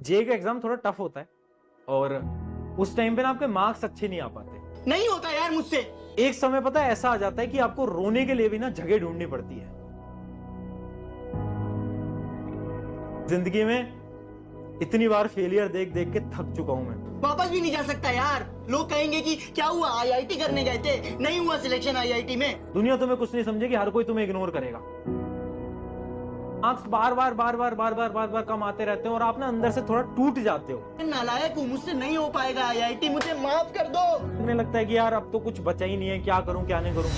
JEE का exam थोड़ा tough होता है और उस टाइम पे ना आपके मार्क्स अच्छे नहीं आ पाते। नहीं होता यार मुझसे। एक समय पता है ऐसा आ जाता है कि आपको रोने के लिए भी ना जगह ढूंढनी पड़ती है। जिंदगी में इतनी बार फेलियर देख देख के थक चुका हूं मैं। वापस भी नहीं जा सकता यार। लोग कहेंगे कि क्या हुआ, आईआईटी करने गए थे, नहीं हुआ सिलेक्शन आईआईटी में। दुनिया तुम्हें कुछ नहीं समझेगी, हर कोई तुम्हें इग्नोर करेगा। मार्क्स बार बार कम आते रहते हैं और आप ना अंदर से थोड़ा टूट जाते हो। नालायक हूँ, मुझसे नहीं हो पाएगा आईआईटी, मुझे माफ कर दो। तुम्हें लगता है कि यार अब तो कुछ बचा ही नहीं है, क्या करूं क्या नहीं करूं।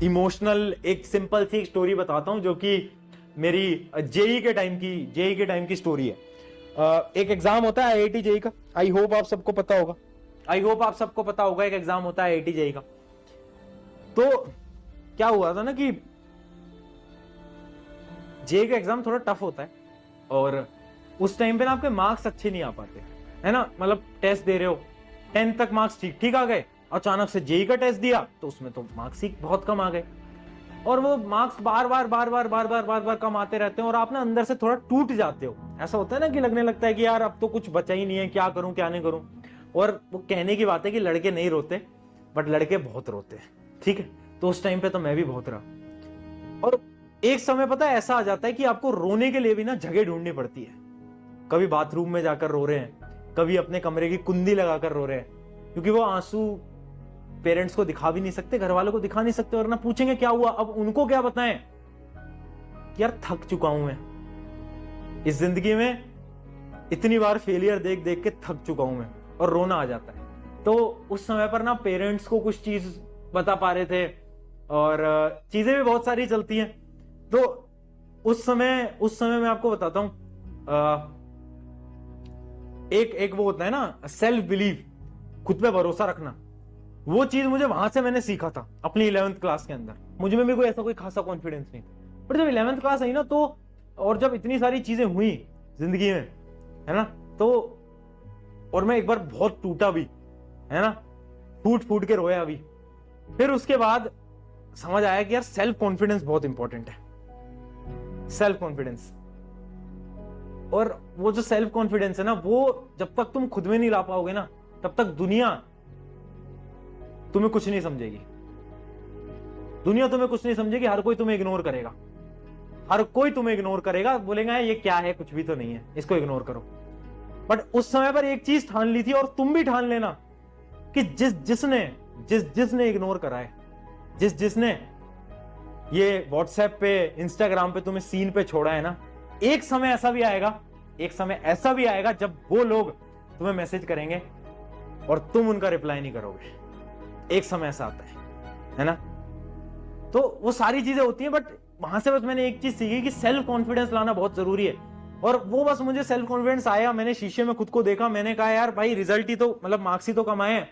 इमोशनल एक सिंपल सी स्टोरी बताता हूं जो कि मेरी जेई के टाइम की स्टोरी है। एक एग्जाम होता है आईआईटी जेई का। आई होप आप सबको पता होगा। एक एग्जाम होता है आईआईटी जेई का। तो क्या हुआ था ना कि जेई का एग्जाम थोड़ा टफ होता है और उस टाइम पे ना आपके मार्क्स अच्छे नहीं आ पाते, है ना। मतलब टेस्ट दे रहे हो, 10th तक मार्क्स ठीक ठीक आ गए, अचानक से जेई का टेस्ट दिया तो उसमें तो मार्क्स ही बहुत कम आ गए और वो मार्क्स बार बार कम आते रहते हैं और आप ना अंदर से थोड़ा टूट जाते हो। ऐसा होता है ना कि लगने लगता है कि यार अब तो कुछ बचा ही नहीं है, क्या करूं क्या नहीं करूं। और वो कहने की बात है कि लड़के नहीं रोते बट लड़के बहुत रोते हैं, ठीक है। तो उस टाइम पे तो मैं भी बहुत रहा और एक समय पता है ऐसा आ जाता है कि आपको रोने के लिए भी ना जगह ढूंढनी पड़ती है। कभी बाथरूम में जाकर रो रहे हैं, कभी अपने कमरे की कुंडी लगाकर रो रहे हैं, क्योंकि वो आंसू पेरेंट्स को दिखा भी नहीं सकते, घर वालों को दिखा नहीं सकते और ना पूछेंगे क्या हुआ। अब उनको क्या बताएं कि यार थक चुका हूं मैं इस जिंदगी में, इतनी बार फेलियर देख देख के थक चुका हूं मैं और रोना आ जाता है। तो उस समय पर ना पेरेंट्स को कुछ चीज बता पा रहे थे और चीजें भी बहुत सारी चलती हैं। तो उस समय मैं आपको बताता हूं, एक वो होता है ना सेल्फ बिलीव, खुद पे भरोसा रखना। वो चीज मुझे वहां से मैंने सीखा था अपनी 11th क्लास के अंदर। मुझ में भी कोई खासा कॉन्फिडेंस नहीं था, पर जब 11th क्लास आई ना तो, और जब इतनी सारी चीजें हुई जिंदगी में, है ना, तो और मैं एक बार बहुत टूटा भी, है ना, फूट के रोया भी। फिर उसके बाद समझ आया कि यार सेल्फ कॉन्फिडेंस बहुत इंपॉर्टेंट है। सेल्फ कॉन्फिडेंस, और वो जो सेल्फ कॉन्फिडेंस है ना, वो जब तक तुम खुद में नहीं ला पाओगे ना, तब तक दुनिया तुम्हें कुछ नहीं समझेगी। हर कोई तुम्हें इग्नोर करेगा, बोलेगा ये क्या है, कुछ भी तो नहीं है, इसको इग्नोर करो। बट उस समय पर एक चीज ठान ली थी और तुम भी ठान लेना कि जिसने इग्नोर करा है, जिसने ये व्हाट्सएप पे, इंस्टाग्राम पे तुम्हें सीन पे छोड़ा है ना, एक समय ऐसा भी आएगा जब वो लोग तुम्हें मैसेज करेंगे और तुम उनका रिप्लाई नहीं करोगे। एक समय ऐसा आता है ना। तो वो सारी चीजें होती हैं, बट वहां से बस मैंने एक चीज सीखी कि सेल्फ कॉन्फिडेंस लाना बहुत जरूरी है। और वो बस मुझे सेल्फ कॉन्फिडेंस आया, मैंने शीशे में खुद को देखा, मैंने कहा यार भाई रिजल्ट ही तो, मतलब मार्क्स ही तो कम आए हैं,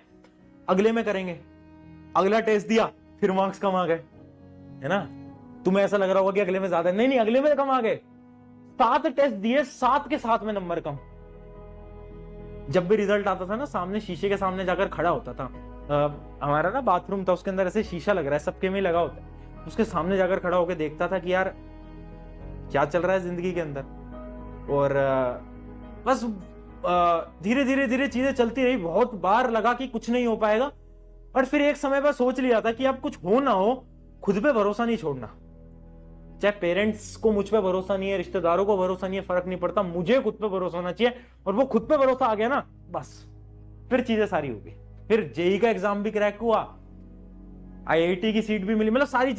अगले में करेंगे। अगला टेस्ट दिया, फिर मार्क्स कम आ गए, है ना। तुम्हें ऐसा लग रहा होगा कि अगले में ज्यादा, नहीं, अगले में कम आ गए। 7 टेस्ट दिए, 7 के 7 में नंबर कम। जब भी रिजल्ट आता था ना, सामने शीशे के सामने जाकर खड़ा होता था। हमारा ना बाथरूम था, उसके अंदर ऐसे शीशा लग रहा है, सबके में लगा होता है। उसके सामने जाकर खड़ा होकर देखता था कि यार क्या चल रहा है जिंदगी के अंदर। और बस धीरे धीरे चीजें चलती रही। बहुत बार लगा कि कुछ नहीं हो पाएगा, और फिर एक समय पर सोच लिया था कि अब कुछ हो ना हो, खुद पे भरोसा नहीं छोड़ना। चाहे पेरेंट्स को मुझ पे भरोसा नहीं है, रिश्तेदारों को भरोसा नहीं है, फर्क नहीं पड़ता, मुझे खुद पे भरोसा होना चाहिए। और वो खुद पे भरोसा आ गया ना, बस फिर चीजें सारी हो गई। फिर जेई का एग्जाम भी क्रैक हुआ, आईआईटी की सीट भी मिली, मतलब सारी